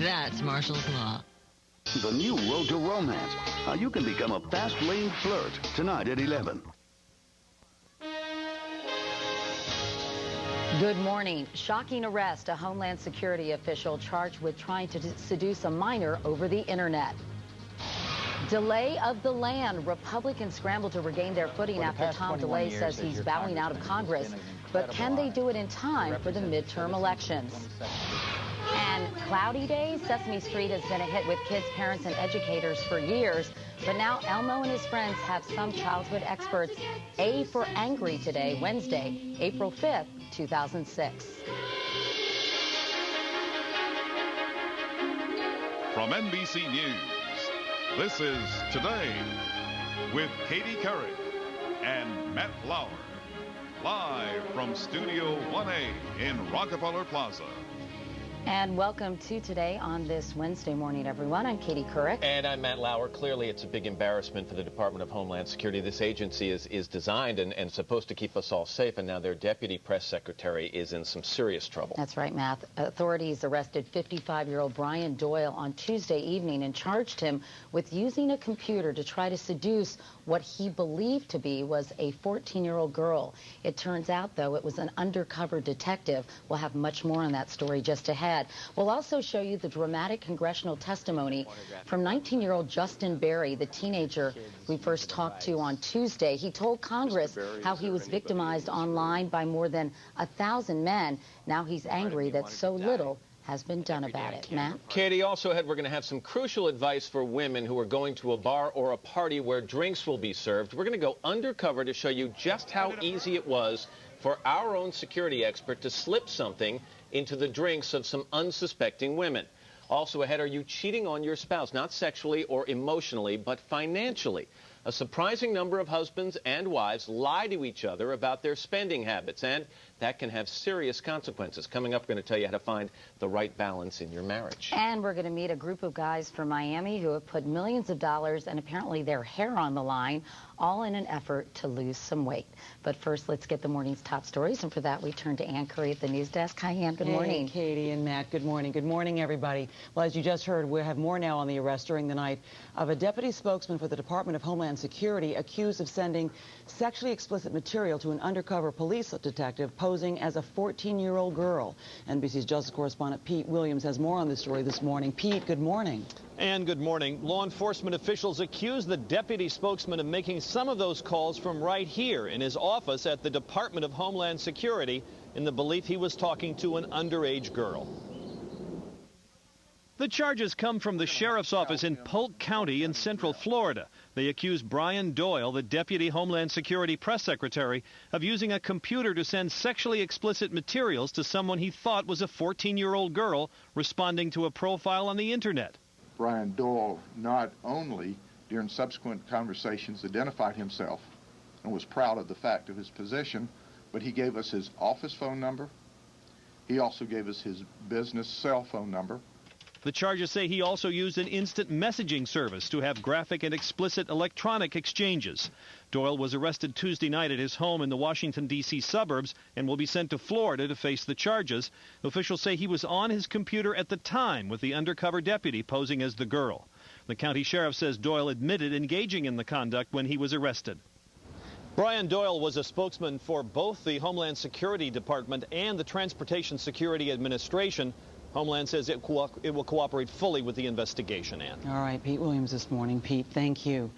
That's Marshall's Law. The new Road to Romance. How you can become a fast-lane flirt. Tonight at 11. Good morning. Shocking arrest. A Homeland Security official charged with trying to seduce a minor over the internet. Delay of the land. Republicans scramble to regain their footing after Tom DeLay says he's bowing out of Congress. But can they do it in time for the midterm elections? And cloudy days. Sesame Street has been a hit with kids, parents, and educators for years. But now Elmo and his friends have some childhood experts A for angry today, Wednesday, April 5th, 2006. From NBC News, this is Today with Katie Couric and Matt Lauer. Live from Studio 1A in Rockefeller Plaza. And welcome to Today on this Wednesday morning, everyone. I'm Katie Couric. And I'm Matt Lauer. Clearly, it's a big embarrassment for the Department of Homeland Security. This agency is designed and supposed to keep us all safe, and now their deputy press secretary is in some serious trouble. That's right, Matt. Authorities arrested 55-year-old Brian Doyle on Tuesday evening and charged him with using a computer to try to seduce what he believed to be was a 14-year-old girl. It turns out, though, it was an undercover detective. We'll have much more on that story just ahead. We'll also show you the dramatic congressional testimony from 19-year-old Justin Berry, the teenager we first talked to on Tuesday. He told Congress how he was victimized online by more than 1,000 men. Now he's angry that so little has been done about it. Matt? Katie, also ahead, we're going to have some crucial advice for women who are going to a bar or a party where drinks will be served. We're going to go undercover to show you just how easy it was for our own security expert to slip something into the drinks of some unsuspecting women. Also ahead, are you cheating on your spouse, not sexually or emotionally, but financially? A surprising number of husbands and wives lie to each other about their spending habits, and that can have serious consequences. Coming up, we're going to tell you how to find the right balance in your marriage. And we're going to meet a group of guys from Miami who have put millions of dollars and apparently their hair on the line, all in an effort to lose some weight. But first, let's get the morning's top stories, and for that, we turn to Ann Curry at the news desk. Hi, Ann. Good morning. Hey, Katie and Matt. Good morning. Good morning, everybody. Well, as you just heard, we have more now on the arrest during the night of a deputy spokesman for the Department of Homeland Security accused of sending sexually explicit material to an undercover police detective posing as a 14-year-old girl. NBC's justice correspondent Pete Williams has more on this story this morning. Pete, good morning. And good morning. Law enforcement officials accuse the deputy spokesman of making some of those calls from right here in his office at the Department of Homeland Security in the belief he was talking to an underage girl. The charges come from the sheriff's office in Polk County in Central Florida. They accuse Brian Doyle, the deputy Homeland Security press secretary, of using a computer to send sexually explicit materials to someone he thought was a 14-year-old girl responding to a profile on the internet. Brian Doyle not only during subsequent conversations identified himself and was proud of the fact of his position, but he gave us his office phone number. He also gave us his business cell phone number. The charges say he also used an instant messaging service to have graphic and explicit electronic exchanges. Doyle was arrested Tuesday night at his home in the Washington, D.C. suburbs and will be sent to Florida to face the charges. Officials say he was on his computer at the time with the undercover deputy posing as the girl. The county sheriff says Doyle admitted engaging in the conduct when he was arrested. Brian Doyle was a spokesman for both the Homeland Security Department and the Transportation Security Administration. Homeland says it will cooperate fully with the investigation, Ann. All right, Pete Williams this morning. Pete, thank you.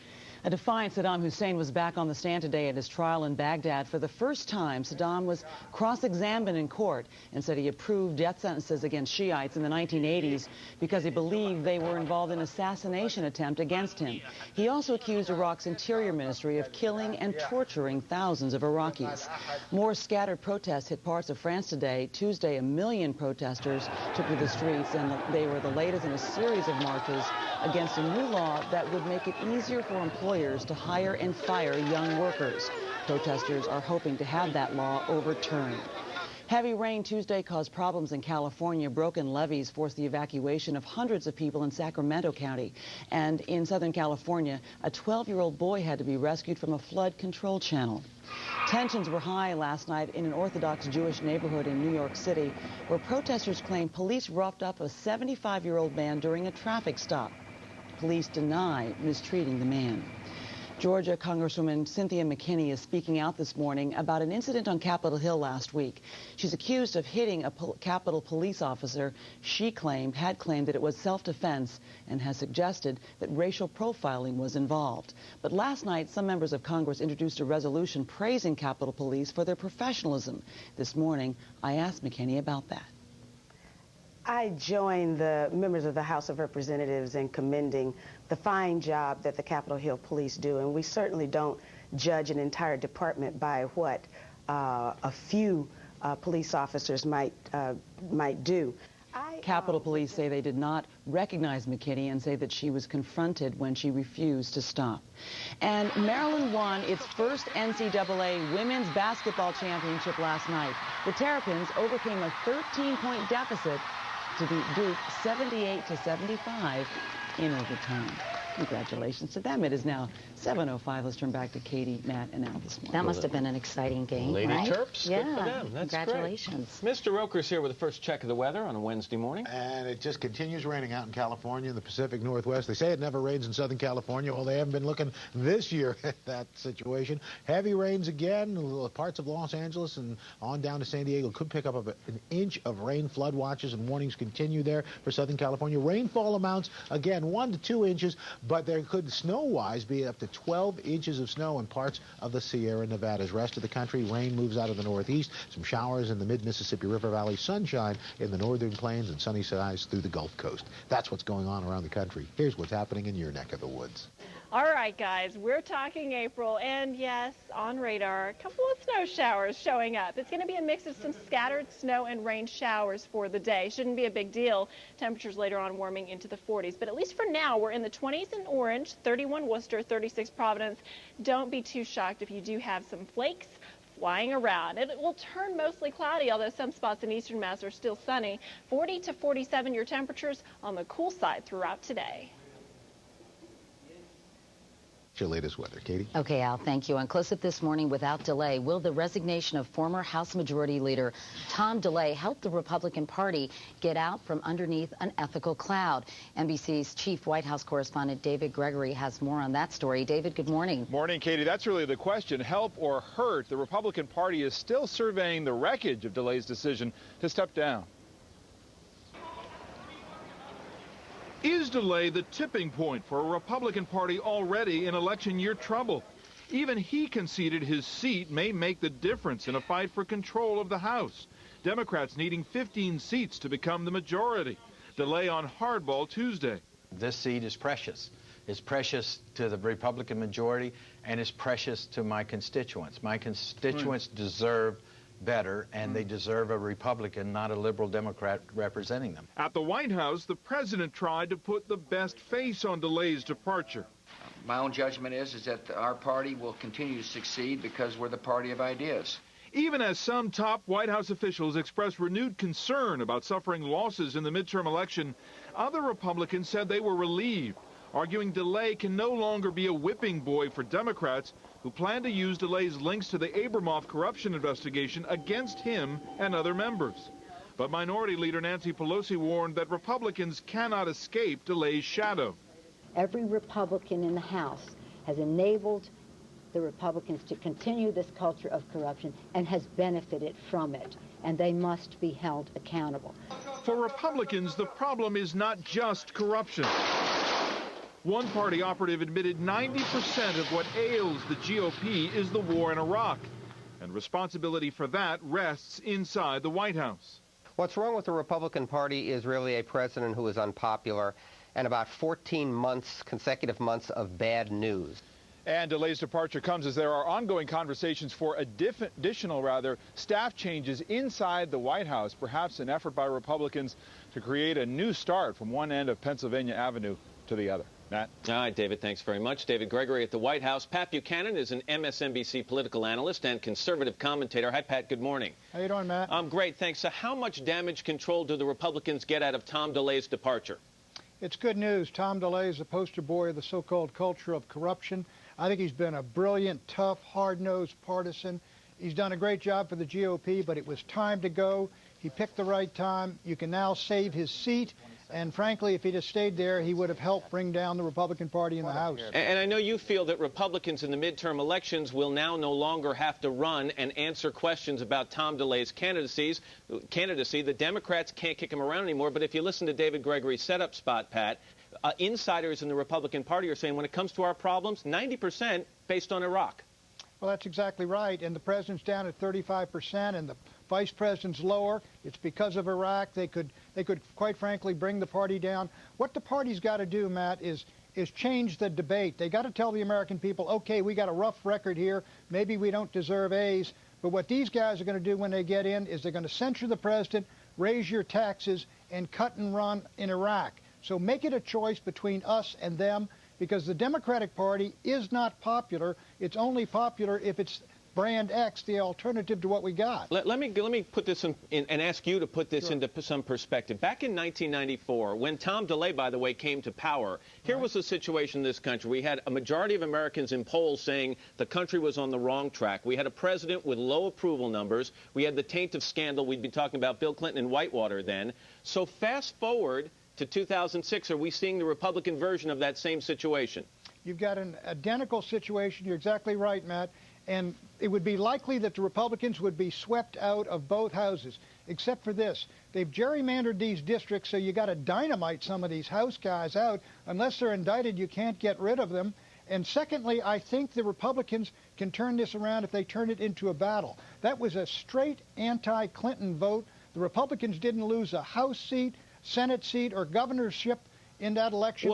A defiant Saddam Hussein was back on the stand today at his trial in Baghdad. For the first time, Saddam was cross-examined in court and said he approved death sentences against Shiites in the 1980s because he believed they were involved in an assassination attempt against him. He also accused Iraq's Interior Ministry of killing and torturing thousands of Iraqis. More scattered protests hit parts of France today. Tuesday, 1 million protesters took to the streets, and they were the latest in a series of marches against a new law that would make it easier for employers to hire and fire young workers. Protesters are hoping to have that law overturned. Heavy rain Tuesday caused problems in California. Broken levees forced the evacuation of hundreds of people in Sacramento County. And in Southern California, a 12-year-old boy had to be rescued from a flood control channel. Tensions were high last night in an Orthodox Jewish neighborhood in New York City, where protesters claim police roughed up a 75-year-old man during a traffic stop. Police deny mistreating the man. Georgia Congresswoman Cynthia McKinney is speaking out this morning about an incident on Capitol Hill last week. She's accused of hitting a Capitol police officer. She had claimed that it was self-defense and has suggested that racial profiling was involved. But last night, some members of Congress introduced a resolution praising Capitol Police for their professionalism. This morning, I asked McKinney about that. I join the members of the House of Representatives in commending the fine job that the Capitol Hill Police do, and we certainly don't judge an entire department by what a few police officers might do. Capitol Police say they did not recognize McKinney and say that she was confronted when she refused to stop. And Maryland won its first NCAA women's basketball championship last night. The Terrapins overcame a 13-point deficit to beat Duke 78-75 in overtime. Congratulations to them. It is now 7:05. Let's turn back to Katie, Matt, and Al this morning. That must have been an exciting game, Lady right? Terps, yeah. good for them. That's Congratulations. Great. Mr. Roker's here with the first check of the weather on a Wednesday morning. And it just continues raining out in California and the Pacific Northwest. They say it never rains in Southern California. Well, they haven't been looking this year at that situation. Heavy rains again. Parts of Los Angeles and on down to San Diego could pick up an inch of rain. Flood watches and warnings continue there for Southern California. Rainfall amounts, again, 1 to 2 inches, but there could snow-wise be up to 12 inches of snow in parts of the Sierra Nevadas. Rest of the country, rain moves out of the northeast. Some showers in the mid-Mississippi River Valley. Sunshine in the northern plains and sunny skies through the Gulf Coast. That's what's going on around the country. Here's what's happening in your neck of the woods. All right, guys, we're talking April, and yes, on radar, a couple of snow showers showing up. It's going to be a mix of some scattered snow and rain showers for the day. Shouldn't be a big deal. Temperatures later on warming into the 40s. But at least for now, we're in the 20s in Orange, 31 Worcester, 36 Providence. Don't be too shocked if you do have some flakes flying around. It will turn mostly cloudy, although some spots in eastern Mass are still sunny. 40 to 47 your temperatures on the cool side throughout today. Your latest weather, Katie. Okay, Al, thank you. And close up this morning without delay, will the resignation of former House Majority Leader Tom DeLay help the Republican Party get out from underneath an ethical cloud? NBC's chief White House correspondent David Gregory has more on that story. David, good morning. Morning, Katie. That's really the question. Help or hurt? The Republican Party is still surveying the wreckage of DeLay's decision to step down. Is DeLay the tipping point for a Republican Party already in election year trouble? Even he conceded his seat may make the difference in a fight for control of the House. Democrats needing 15 seats to become the majority. DeLay on hardball Tuesday. This seat is precious. It's precious to the Republican majority, and it's precious to my constituents. My constituents deserve better, and they deserve a Republican, not a liberal Democrat, representing them. At the White House, the president tried to put the best face on DeLay's departure. My own judgment is that our party will continue to succeed because we're the party of ideas. Even as some top White House officials expressed renewed concern about suffering losses in the midterm election, other Republicans said they were relieved, arguing DeLay can no longer be a whipping boy for Democrats who plan to use DeLay's links to the Abramoff corruption investigation against him and other members. But Minority Leader Nancy Pelosi warned that Republicans cannot escape DeLay's shadow. Every Republican in the House has enabled the Republicans to continue this culture of corruption and has benefited from it, and they must be held accountable. For Republicans, the problem is not just corruption. One party operative admitted 90% of what ails the GOP is the war in Iraq, and responsibility for that rests inside the White House. What's wrong with the Republican Party is really a president who is unpopular and about 14 months, consecutive months of bad news. And DeLay's departure comes as there are ongoing conversations for additional staff changes inside the White House, perhaps an effort by Republicans to create a new start from one end of Pennsylvania Avenue to the other. Matt? All right, David, thanks very much. David Gregory at the White House. Pat Buchanan is an MSNBC political analyst and conservative commentator. Hi, Pat. Good morning. How you doing, Matt? Great, thanks. So how much damage control do the Republicans get out of Tom DeLay's departure? It's good news. Tom DeLay is a poster boy of the so-called culture of corruption. I think he's been a brilliant, tough, hard-nosed partisan, He's done a great job for the GOP, but it was time to go. He picked the right time. You can now save his seat. And frankly, if he'd have stayed there, he would have helped bring down the Republican Party in the House. And I know you feel that Republicans in the midterm elections will now no longer have to run and answer questions about Tom DeLay's candidacy. The Democrats can't kick him around anymore. But if you listen to David Gregory's setup spot, Pat, insiders in the Republican Party are saying when it comes to our problems, 90% based on Iraq. Well, that's exactly right. And the president's down at 35%, and the vice president's lower. It's because of Iraq. They could quite frankly bring the party down. What the party's got to do, Matt, is change the debate. They got to tell the American people, okay, we got a rough record here. Maybe we don't deserve A's. But what these guys are going to do when they get in is they're going to censure the president, raise your taxes, and cut and run in Iraq. So make it a choice between us and them, because the Democratic Party is not popular. It's only popular if it's brand X, the alternative to what we got. Let me put this in and ask you to put this into some perspective. Back in 1994, when Tom DeLay, by the way, came to power, here was the situation in this country. We had a majority of Americans in polls saying the country was on the wrong track. We had a president with low approval numbers. We had the taint of scandal. We'd been talking about Bill Clinton and Whitewater then. So fast forward to 2006, are we seeing the Republican version of that same situation? You've got an identical situation. You're exactly right, Matt. And it would be likely that the Republicans would be swept out of both houses, except for this. They've gerrymandered these districts, so you got to dynamite some of these House guys out. Unless they're indicted, you can't get rid of them. And secondly, I think the Republicans can turn this around if they turn it into a battle. That was a straight anti-Clinton vote. The Republicans didn't lose a House seat, Senate seat, or governorship in that election.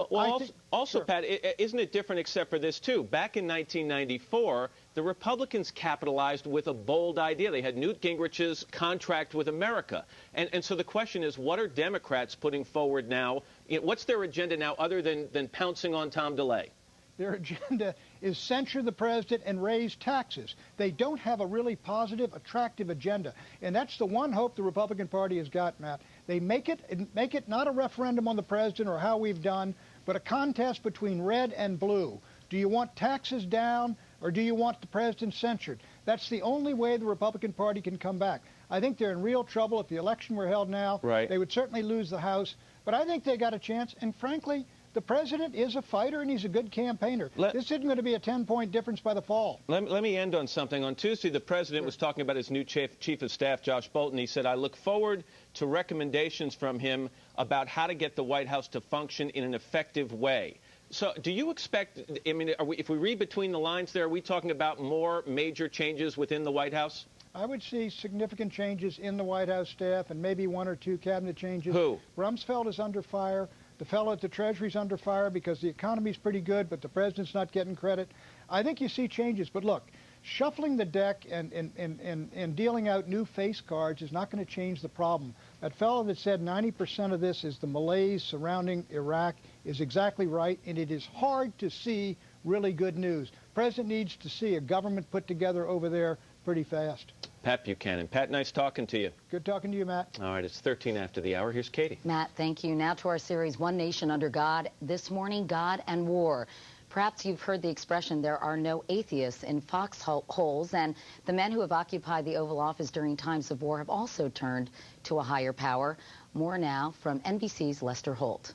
Also, Pat, isn't it different except for this, too? Back in 1994, the Republicans capitalized with a bold idea. They had Newt Gingrich's contract with America. And so the question is, what are Democrats putting forward now? What's their agenda now other than pouncing on Tom DeLay? Their agenda is censure the president and raise taxes. They don't have a really positive, attractive agenda. And that's the one hope the Republican Party has got, Matt. They make it not a referendum on the president or how we've done, but a contest between red and blue. Do you want taxes down or do you want the president censured? That's the only way the Republican Party can come back. I think they're in real trouble. If the election were held now, they would certainly lose the House. But I think they got a chance. And frankly, the president is a fighter, and he's a good campaigner. This isn't going to be a 10-point difference by the fall. Let me end on something. On Tuesday, the president was talking about his new chief of staff, Josh Bolten. He said, I look forward to recommendations from him about how to get the White House to function in an effective way. So do you expect, I mean, if we read between the lines there, are we talking about more major changes within the White House? I would see significant changes in the White House staff and maybe 1 or 2 cabinet changes. Who? Rumsfeld is under fire. The fellow at the Treasury's under fire because the economy's pretty good, but the president's not getting credit. I think you see changes. But look, shuffling the deck and dealing out new face cards is not going to change the problem. That fellow that said 90% of this is the malaise surrounding Iraq is exactly right, and it is hard to see really good news. The president needs to see a government put together over there pretty fast. Pat Buchanan. Pat, nice talking to you. Good talking to you, Matt. All right, it's 13 after the hour. Here's Katie. Matt, thank you. Now to our series, One Nation Under God. This morning, God and War. Perhaps you've heard the expression, there are no atheists in foxholes, and the men who have occupied the Oval Office during times of war have also turned to a higher power. More now from NBC's Lester Holt.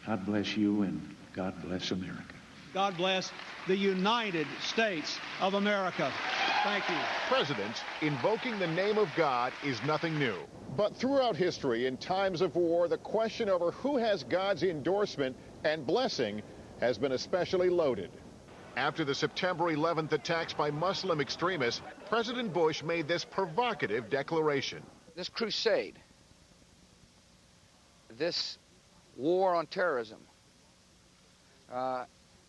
God bless you, and God bless America. God bless the United States of America. Thank you. Presidents invoking the name of God is nothing new. But throughout history, in times of war, the question over who has God's endorsement and blessing has been especially loaded. After the September 11th attacks by Muslim extremists, President Bush made this provocative declaration. This crusade, this war on terrorism,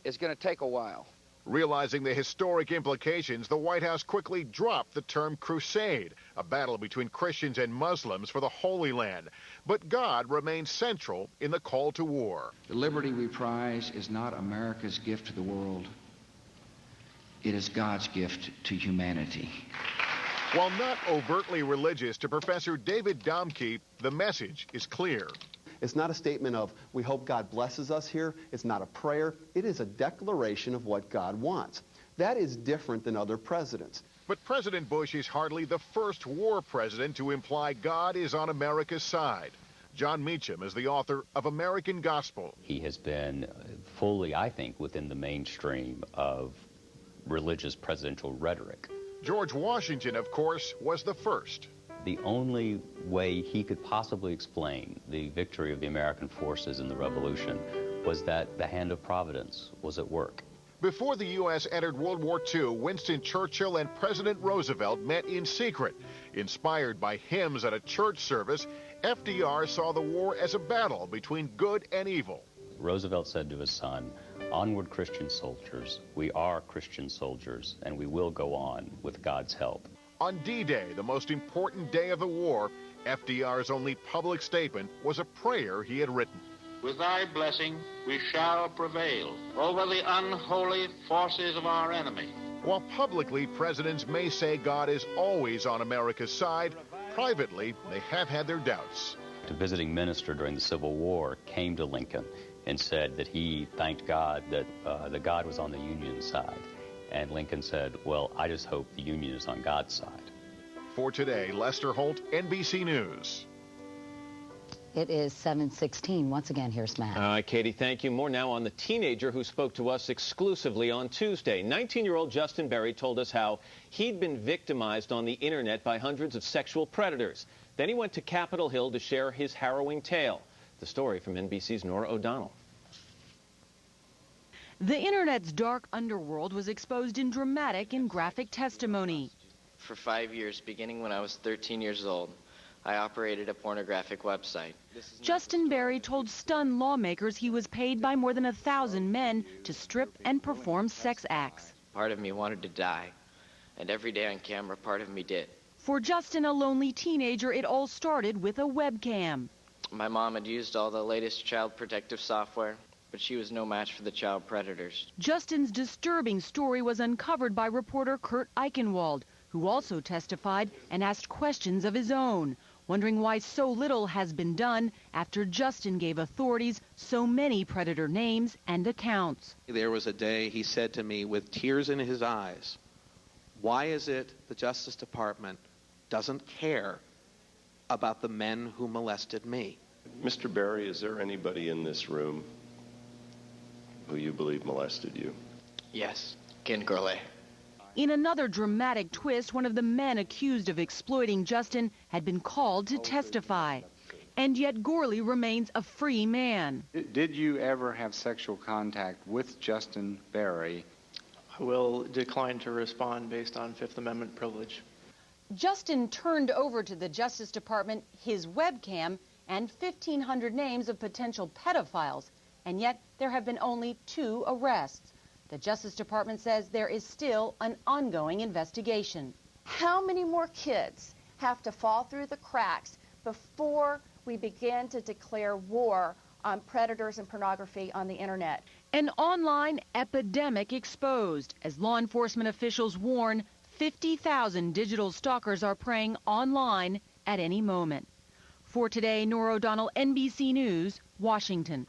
is going to take a while. Realizing the historic implications, the White House quickly dropped the term crusade, a battle between Christians and Muslims for the Holy Land. But God remains central in the call to war. The liberty we prize is not America's gift to the world. It is God's gift to humanity. While not overtly religious, to Professor David Domke, the message is clear. It's not a statement of, we hope God blesses us here. It's not a prayer. It is a declaration of what God wants. That is different than other presidents. But President Bush is hardly the first war president to imply God is on America's side. John Meacham is the author of American Gospel. He has been fully, I think, within the mainstream of religious presidential rhetoric. George Washington, of course, was the first. The only way he could possibly explain the victory of the American forces in the Revolution was that the hand of Providence was at work. Before the U.S. entered World War II, Winston Churchill and President Roosevelt met in secret. Inspired by hymns at a church service, FDR saw the war as a battle between good and evil. Roosevelt said to his son, "Onward, Christian soldiers. We are Christian soldiers, and we will go on with God's help." On D-Day, the most important day of the war, FDR's only public statement was a prayer he had written. With thy blessing, we shall prevail over the unholy forces of our enemy. While publicly, presidents may say God is always on America's side, privately, they have had their doubts. A visiting minister during the Civil War came to Lincoln and said that he thanked God that God was on the Union side. And Lincoln said, "Well, I just hope the Union is on God's side." For today, Lester Holt, NBC News. It is 7:16. Once again, here's Matt. All right, Katie, thank you. More now on the teenager who spoke to us exclusively on Tuesday. 19-year-old Justin Berry told us how he'd been victimized on the internet by hundreds of sexual predators. Then he went to Capitol Hill to share his harrowing tale. The story from NBC's Nora O'Donnell. The internet's dark underworld was exposed in dramatic and graphic testimony. For 5 years, beginning when I was 13 years old, I operated a pornographic website. Justin Berry told stunned lawmakers he was paid by more than 1,000 men to strip and perform sex acts. Part of me wanted to die, and every day on camera, part of me did. For Justin, a lonely teenager, it all started with a webcam. My mom had used all the latest child protective software, but she was no match for the child predators. Justin's disturbing story was uncovered by reporter Kurt Eichenwald, who also testified and asked questions of his own, wondering why so little has been done after Justin gave authorities so many predator names and accounts. There was a day he said to me with tears in his eyes, "Why is it the Justice Department doesn't care about the men who molested me?" Mr. Berry, is there anybody in this room who you believe molested you? Yes, Ken Gourlay. In another dramatic twist, one of the men accused of exploiting Justin had been called to testify. And yet Gourley remains a free man. Did you ever have sexual contact with Justin Berry? I will decline to respond based on Fifth Amendment privilege. Justin turned over to the Justice Department his webcam and 1,500 names of potential pedophiles, and yet there have been only 2 arrests. The Justice Department says there is still an ongoing investigation. How many more kids have to fall through the cracks before we begin to declare war on predators and pornography on the internet? An online epidemic exposed as law enforcement officials warn 50,000 digital stalkers are preying online at any moment. For today, Nora O'Donnell, NBC News, Washington.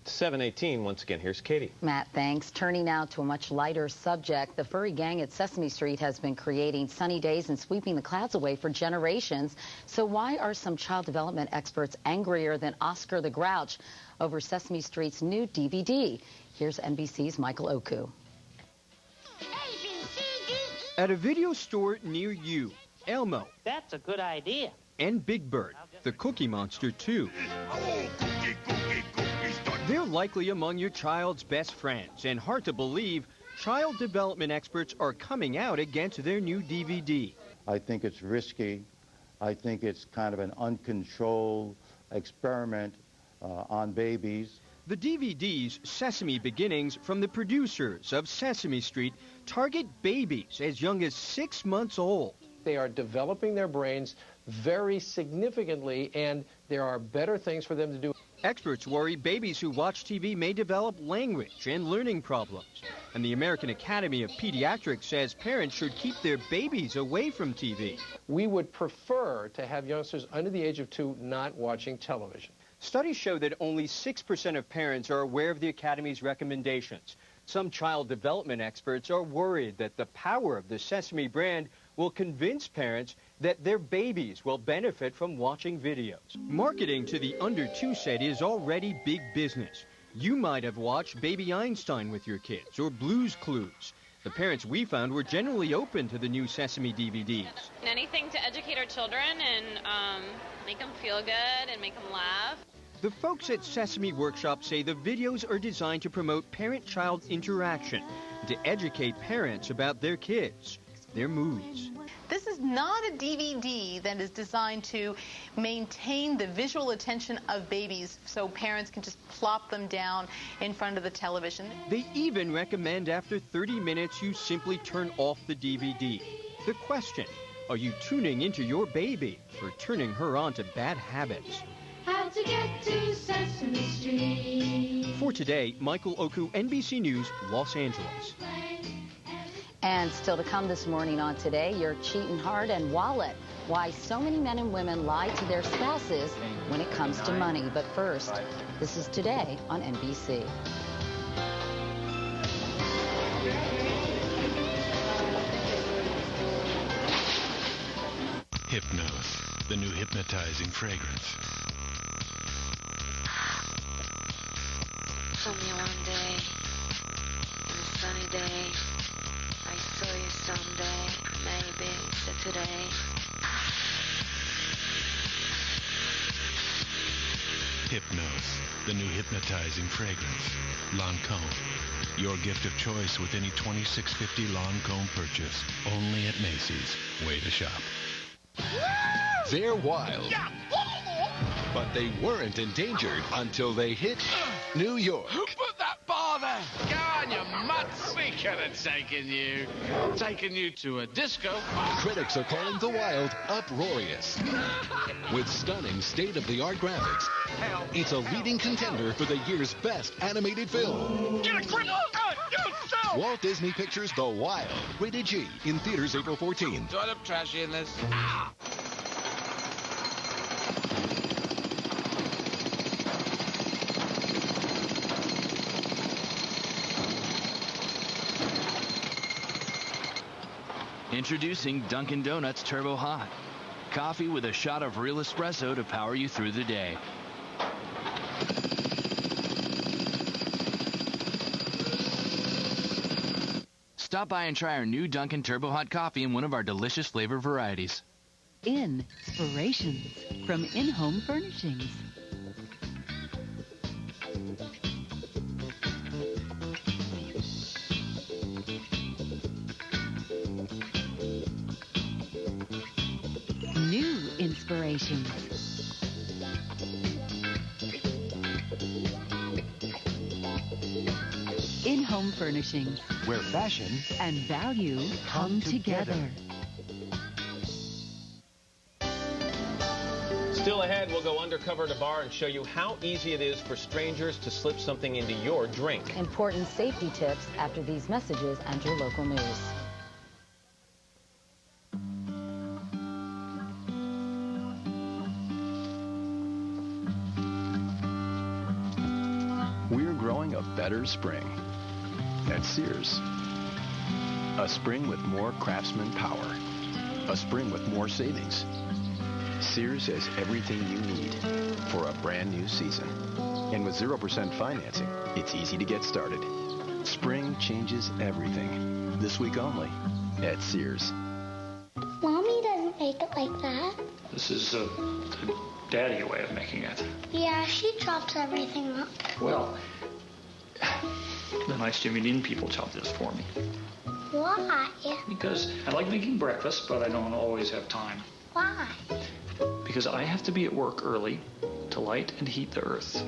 7:18. Once again, here's Katie. Matt, thanks. Turning now to a much lighter subject. The furry gang at Sesame Street has been creating sunny days and sweeping the clouds away for generations. So why are some child development experts angrier than Oscar the Grouch over Sesame Street's new DVD? Here's NBC's Michael Oku. At a video store near you, Elmo. That's a good idea. And Big Bird, the Cookie Monster, too. They're likely among your child's best friends, and hard to believe, child development experts are coming out against their new DVD. I think it's risky. I think it's kind of an uncontrolled experiment on babies. The DVD's Sesame Beginnings from the producers of Sesame Street target babies as young as 6 months old. They are developing their brains very significantly, and there are better things for them to do. Experts worry babies who watch TV may develop language and learning problems. And the American Academy of Pediatrics says parents should keep their babies away from TV. We would prefer to have youngsters under the age of 2 not watching television. Studies show that only 6% of parents are aware of the Academy's recommendations. Some child development experts are worried that the power of the Sesame brand will convince parents that their babies will benefit from watching videos. Marketing to the under 2 set is already big business. You might have watched Baby Einstein with your kids or Blue's Clues. The parents we found were generally open to the new Sesame DVDs. Anything to educate our children and make them feel good and make them laugh. The folks at Sesame Workshop say the videos are designed to promote parent-child interaction, to educate parents about their kids, their moods. This is not a DVD that is designed to maintain the visual attention of babies so parents can just plop them down in front of the television. They even recommend after 30 minutes you simply turn off the DVD. The question, are you tuning into your baby or turning her on to bad habits? How to get to Sesame Street. For today, Michael Oku, NBC News, Los Angeles. And still to come this morning on Today, your cheating heart and wallet. Why so many men and women lie to their spouses when it comes to money. But first, this is Today on NBC. Hypnos, the new hypnotizing fragrance. Told me one day, on a sunny day, I saw you someday, maybe instead today. Hypnos, the new hypnotizing fragrance. Lancôme, your gift of choice with any $26.50 Lancôme purchase. Only at Macy's. Way to shop. They're wild. But they weren't endangered until they hit New York. Who put that bar there? Go on, you mutts. We could have taken you to a disco. Critics are calling The Wild uproarious. With stunning state-of-the-art graphics, it's a leading contender for the year's best animated film. Get a grip! Walt Disney Pictures' The Wild. Rated G. In theaters April 14. Do I look trashy in this? Introducing Dunkin' Donuts Turbo Hot. Coffee with a shot of real espresso to power you through the day. Stop by and try our new Dunkin' Turbo Hot coffee in one of our delicious flavor varieties. Inspirations from In-Home Furnishings. New inspirations. In-Home Furnishings, where fashion and value come together. Still ahead, we'll go undercover at a bar and show you how easy it is for strangers to slip something into your drink. Important safety tips after these messages and your local news. We're growing a better spring at Sears. A spring with more craftsman power. A spring with more savings. Sears has everything you need for a brand new season. And with 0% financing, it's easy to get started. Spring changes everything. This week only at Sears. Mommy doesn't make it like that. This is a daddy way of making it. Yeah, she chops everything up. Well, the nice Jimmy Dean people chop this for me. Why? Because I like making breakfast, but I don't always have time. Why? Because I have to be at work early to light and heat the earth.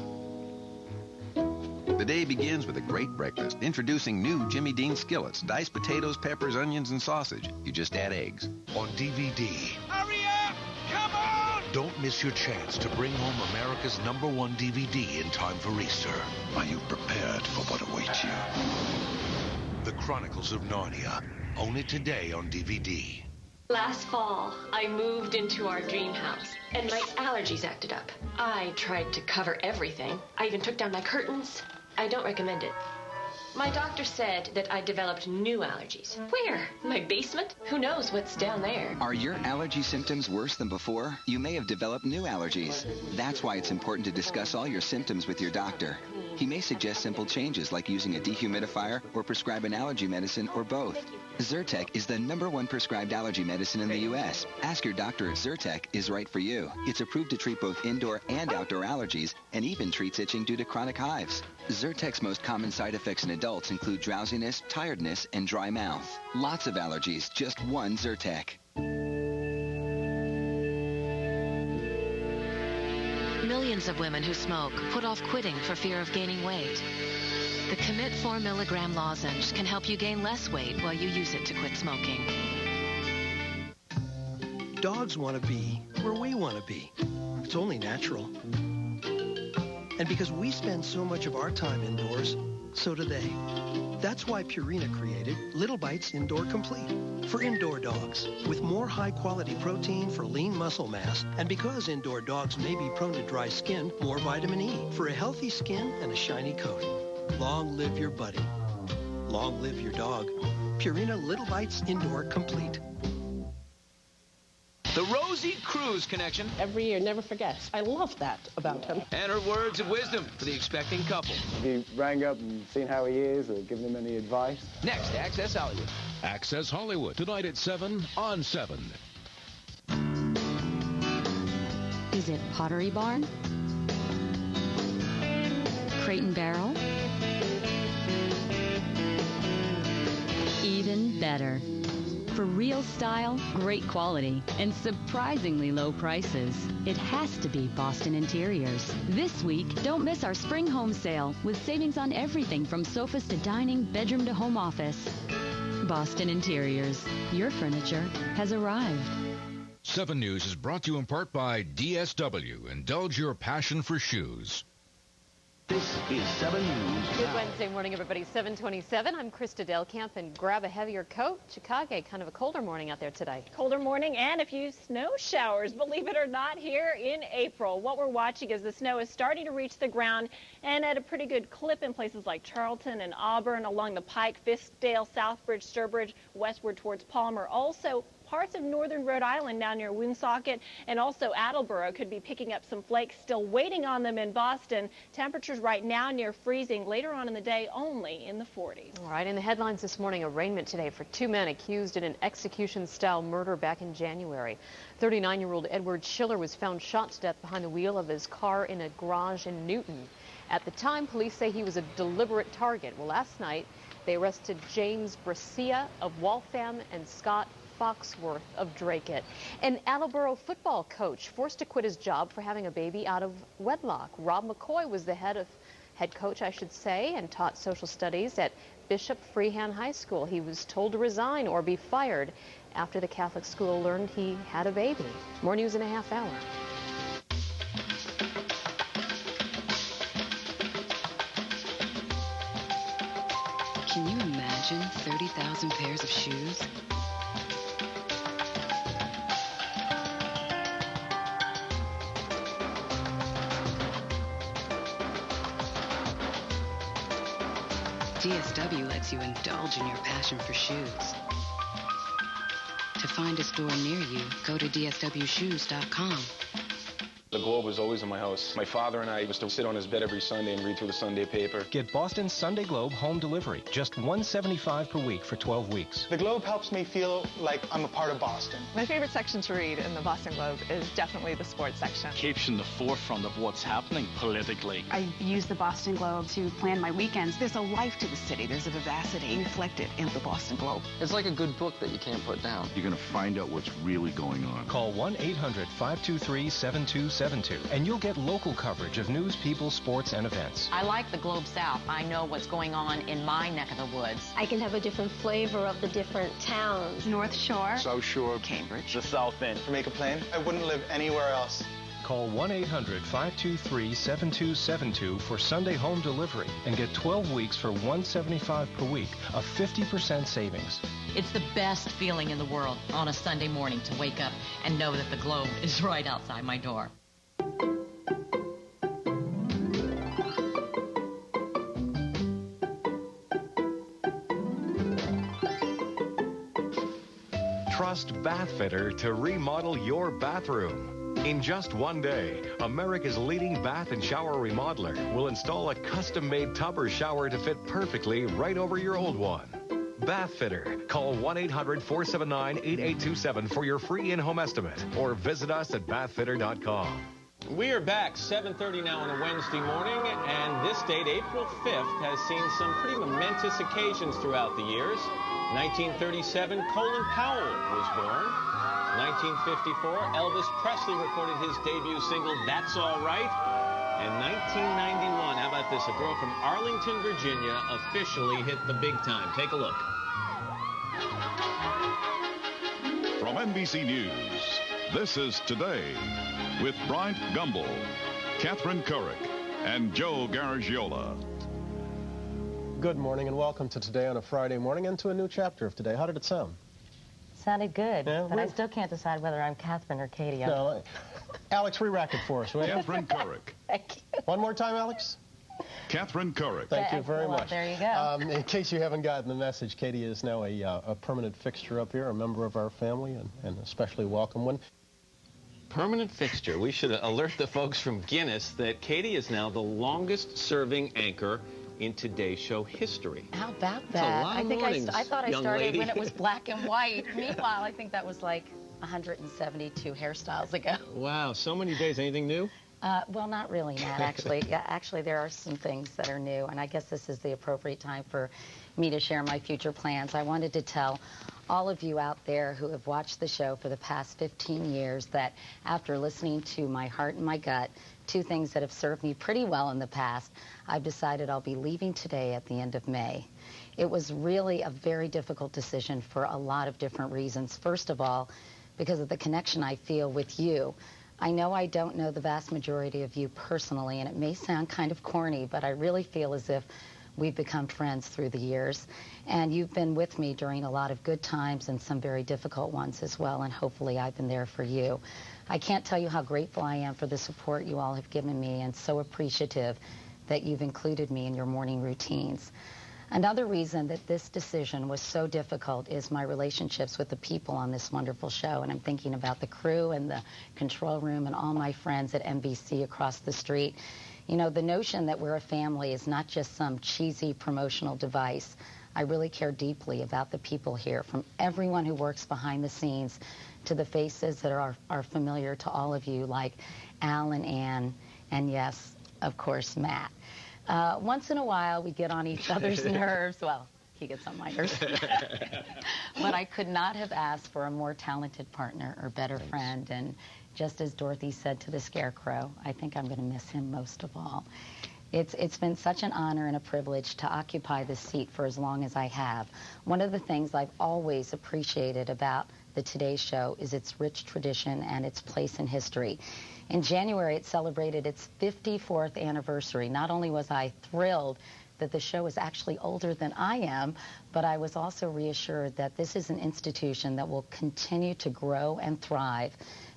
The day begins with a great breakfast. Introducing new Jimmy Dean skillets. Diced potatoes, peppers, onions, and sausage. You just add eggs. On DVD. Hurry up! Come on! Don't miss your chance to bring home America's #1 DVD in time for Easter. Are you prepared for what awaits you? The Chronicles of Narnia. Only today on DVD. Last fall, I moved into our dream house, and my allergies acted up. I tried to cover everything. I even took down my curtains. I don't recommend it. My doctor said that I developed new allergies. Where? My basement? Who knows what's down there? Are your allergy symptoms worse than before? You may have developed new allergies. That's why it's important to discuss all your symptoms with your doctor. He may suggest simple changes like using a dehumidifier or prescribe an allergy medicine or both. Zyrtec is the #1 prescribed allergy medicine in the U.S. Ask your doctor if Zyrtec is right for you. It's approved to treat both indoor and outdoor allergies and even treats itching due to chronic hives. Zyrtec's most common side effects in adults include drowsiness, tiredness, and dry mouth. Lots of allergies, just one Zyrtec. Millions of women who smoke put off quitting for fear of gaining weight. The Commit 4 milligram lozenge can help you gain less weight while you use it to quit smoking. Dogs want to be where we want to be. It's only natural. And because we spend so much of our time indoors, so do they. That's why Purina created Little Bites Indoor Complete for indoor dogs, with more high-quality protein for lean muscle mass, and because indoor dogs may be prone to dry skin, more vitamin E for a healthy skin and a shiny coat. Long live your buddy. Long live your dog. Purina Little Bites Indoor Complete. The Rosie Cruz connection. Every year, never forgets. I love that about him. And her words of wisdom for the expecting couple. Have you rang up and seen how he is or given him any advice? Next, Access Hollywood. Access Hollywood, tonight at 7 on 7. Is it Pottery Barn? Crate and Barrel? Even better. For real style, great quality, and surprisingly low prices, it has to be Boston Interiors. This week, don't miss our spring home sale with savings on everything from sofas to dining, bedroom to home office. Boston Interiors. Your furniture has arrived. 7 News is brought to you in part by DSW. Indulge your passion for shoes. This is 7 News. Good Wednesday morning, everybody. 7:27. I'm Krista Delkamp, and grab a heavier coat. Chicago, kind of a colder morning out there today. Colder morning and a few snow showers, believe it or not, here in April. What we're watching is the snow is starting to reach the ground and at a pretty good clip in places like Charlton and Auburn, along the Pike, Fiskdale, Southbridge, Sturbridge, westward towards Palmer. Also, parts of northern Rhode Island down near Woonsocket, and also Attleboro could be picking up some flakes, still waiting on them in Boston. Temperatures right now near freezing, later on in the day only in the 40s. All right, in the headlines this morning, arraignment today for 2 men accused in an execution-style murder back in January. 39-year-old Edward Schiller was found shot to death behind the wheel of his car in a garage in Newton. At the time, police say he was a deliberate target. Well, last night, they arrested James Brescia of Waltham and Scott Foxworth of Dracut. An Attleboro football coach forced to quit his job for having a baby out of wedlock. Rob McCoy was the head coach, and taught social studies at Bishop Freehand High School. He was told to resign or be fired after the Catholic school learned he had a baby. More news in a half hour. Can you imagine 30,000 pairs of shoes? DSW lets you indulge in your passion for shoes. To find a store near you, go to dswshoes.com. The Globe was always in my house. My father and I used to sit on his bed every Sunday and read through the Sunday paper. Get Boston's Sunday Globe home delivery, just $1.75 per week for 12 weeks. The Globe helps me feel like I'm a part of Boston. My favorite section to read in the Boston Globe is definitely the sports section. Keeps in the forefront of what's happening politically. I use the Boston Globe to plan my weekends. There's a life to the city. There's a vivacity reflected in the Boston Globe. It's like a good book that you can't put down. You're going to find out what's really going on. Call 1-800-523-7272 and you'll get local coverage of news, people, sports, and events. I like the Globe South. I know what's going on in my neck of the woods. I can have a different flavor of the different towns. North Shore, South Shore, Cambridge, the South End. To make a plan, I wouldn't live anywhere else. Call 1-800-523-7272 for Sunday home delivery and get 12 weeks for $175 per week, a 50% savings. It's the best feeling in the world on a Sunday morning to wake up and know that the Globe is right outside my door. Trust Bath Fitter to remodel your bathroom. In just one day, America's leading bath and shower remodeler will install a custom-made tub or shower to fit perfectly right over your old one. Bath Fitter. Call 1-800-479-8827 for your free in-home estimate or visit us at bathfitter.com. We are back 7:30 now on a Wednesday morning, and this date, April 5th, has seen some pretty momentous occasions throughout the years. 1937, Colin Powell was born. 1954, Elvis Presley recorded his debut single, That's All Right. And 1991, how about this? A girl from Arlington, Virginia officially hit the big time. Take a look. From NBC News, this is Today with Bryant Gumbel, Catherine Couric, and Joe Garagiola. Good morning and welcome to Today on a Friday morning and to a new chapter of Today. How did it sound? Sounded good, yeah, but I still can't decide whether I'm Catherine or Katie. No, Alex, re-rack it for us, will you? Catherine Couric. One more time, Alex. Catherine Couric. Thank you very much. There you go. In case you haven't gotten the message, Katie is now a permanent fixture up here, a member of our family, and especially welcome one. Permanent fixture. We should alert the folks from Guinness that Katie is now the longest-serving anchor in Today's Show history. How about That's that? a lot of I think mornings, I thought I young started lady. when it was black and white. Meanwhile, I think that was like 172 hairstyles ago. Wow, so many days. Anything new? Well, not really, Matt, actually. Yeah, actually, there are some things that are new, and I guess this is the appropriate time for me to share my future plans. I wanted to tell all of you out there who have watched the show for the past 15 years that after listening to my heart and my gut, two things that have served me pretty well in the past, I've decided I'll be leaving Today at the end of May. It was really a very difficult decision for a lot of different reasons. First of all, because of the connection I feel with you. I know I don't know the vast majority of you personally, and it may sound kind of corny, but I really feel as if we've become friends through the years. And you've been with me during a lot of good times and some very difficult ones as well, and hopefully I've been there for you. I can't tell you how grateful I am for the support you all have given me, and so appreciative that you've included me in your morning routines. Another reason that this decision was so difficult is my relationships with the people on this wonderful show, and I'm thinking about the crew and the control room and all my friends at NBC across the street. You know, the notion that we're a family is not just some cheesy promotional device. I really care deeply about the people here, from everyone who works behind the scenes to the faces that are familiar to all of you, like Al and Ann, and yes, of course, Matt. Once in a while, we get on each other's nerves. Well, he gets on my nerves. But I could not have asked for a more talented partner or better friend. And just as Dorothy said to the Scarecrow, I think I'm going to miss him most of all. It's been such an honor and a privilege to occupy this seat for as long as I have. One of the things I've always appreciated about the Today Show is its rich tradition and its place in history. In January, it celebrated its 54th anniversary. Not only was I thrilled that the show is actually older than I am, but I was also reassured that this is an institution that will continue to grow and thrive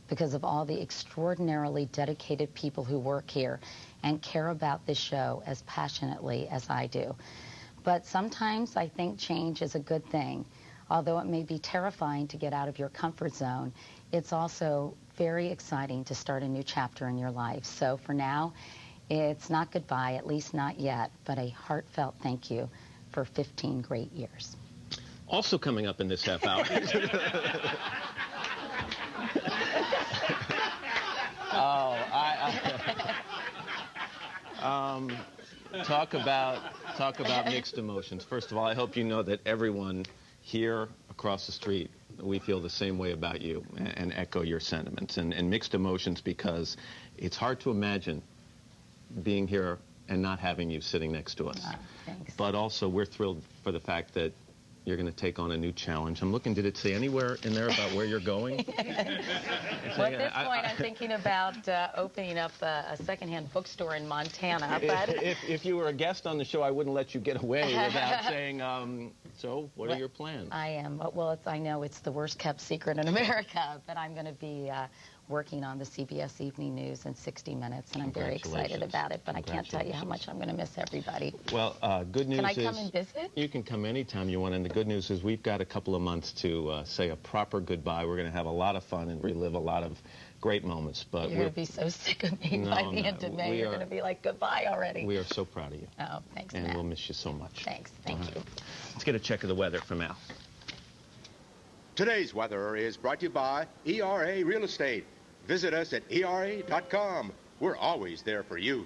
because of all the extraordinarily dedicated people who work here and care about this show as passionately as I do. But sometimes I think change is a good thing. Although it may be terrifying to get out of your comfort zone, it's also very exciting to start a new chapter in your life. So for now, it's not goodbye, at least not yet, but a heartfelt thank you for 15 great years. Also coming up in this half hour. Talk about mixed emotions. First of all, I hope you know that everyone here across the street, we feel the same way about you and echo your sentiments and mixed emotions, because it's hard to imagine being here and not having you sitting next to us. Thanks. But also we're thrilled for the fact that you're going to take on a new challenge. I'm looking, did it say anywhere in there about where you're going? Well, at this point, I'm thinking about opening up a secondhand bookstore in Montana. But if you were a guest on the show, I wouldn't let you get away without saying, so what are your plans? I am. Well, I know it's the worst kept secret in America, but I'm going to be working on the CBS Evening News and 60 Minutes, and I'm very excited about it, but I can't tell you how much I'm going to miss everybody. Well, good news is... Can I come and visit? You can come anytime you want, and the good news is we've got a couple of months to say a proper goodbye. We're going to have a lot of fun and relive a lot of great moments. But you're going to be so sick of me by the end of May. You're going to be like, goodbye already. We are so proud of you. Oh, thanks, and Matt. we'll miss you so much. Thanks. Thank you. Let's get a check of the weather from Al. Today's weather is brought to you by ERA Real Estate. Visit us at ERA.com. We're always there for you.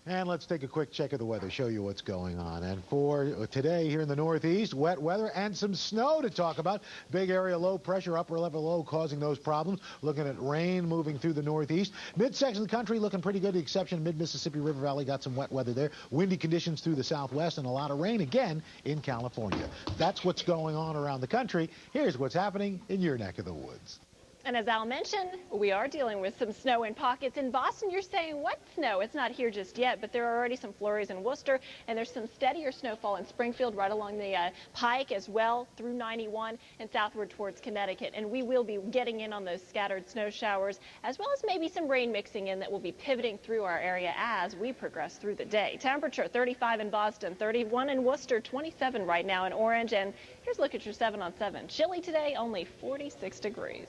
And let's take a quick check of the weather, show you what's going on. And for today here in the Northeast, wet weather and some snow to talk about. Big area low pressure, upper level low causing those problems. Looking at rain moving through the Northeast. Midsection of the country looking pretty good. The exception of mid-Mississippi River Valley got some wet weather there. Windy conditions through the Southwest and a lot of rain again in California. That's what's going on around the country. Here's what's happening in your neck of the woods. And as Al mentioned, we are dealing with some snow in pockets. In Boston, you're saying, what snow? It's not here just yet, but there are already some flurries in Worcester, and there's some steadier snowfall in Springfield right along the Pike as well through 91 and southward towards Connecticut. And we will be getting in on those scattered snow showers, as well as maybe some rain mixing in that will be pivoting through our area as we progress through the day. Temperature 35 in Boston, 31 in Worcester, 27 right now in Orange. And here's a look at your 7 on 7. Chilly today, only 46 degrees.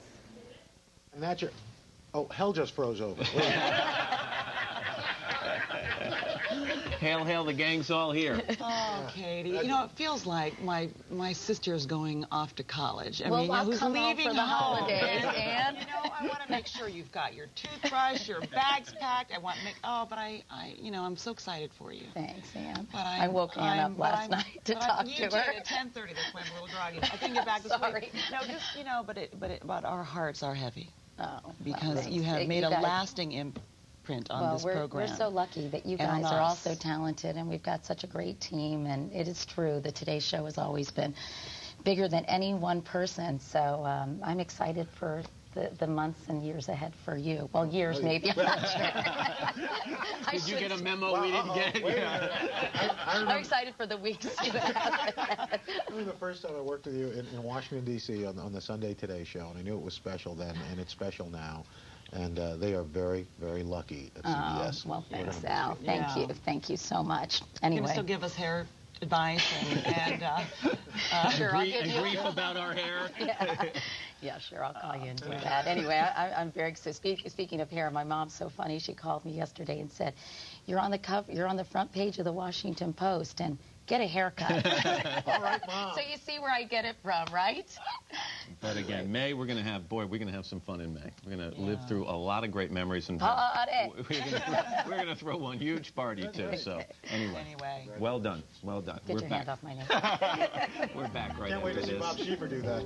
And that's your... Oh, hell just froze over. Hail, hail, the gang's all here. Oh, Katie, you know, it feels like my sister's going off to college. I well, mean, I'll who's come leaving for the holidays, and you know, I want to make sure you've got your toothbrush, your bags packed. I want to make, but you know, I'm so excited for you. Thank Sam. But I woke Ann up last night to talk to her. At 10:30, that's why I'm a little groggy. I can get back to sleep. No, just, you know, but our hearts are heavy. Oh, because well, you have made a lasting imprint on this program. We're so lucky that you guys are all so talented, and we've got such a great team. And it is true, the Today Show has always been bigger than any one person. So I'm excited for the months and years ahead for you. Well, years maybe, I'm not sure. Did you get a memo we didn't get? I'm excited for the weeks you have. I remember the first time I worked with you in Washington, D.C. on the Sunday Today Show, and I knew it was special then, and it's special now. And they are very, very lucky at CBS. Oh, well, thanks, Al. Thank you. Thank you so much. Anyway. You can still give us hair advice and sure, I'll give you grief about our hair. Yeah, sure, I'll call you and do that. Anyway, I'm very excited. Speaking of hair, my mom's so funny. She called me yesterday and said, "You're on the cover. You're on the front page of the Washington Post, and get a haircut." All right, Mom. So you see where I get it from, right? But again, May, we're going to have some fun in May. We're going to live through a lot of great memories. And we're going to throw one huge party, too. So anyway, well done. Well done. Get we're your back. hand off my neck. We're back right Can't after wait to this. see Bob Schieffer do that.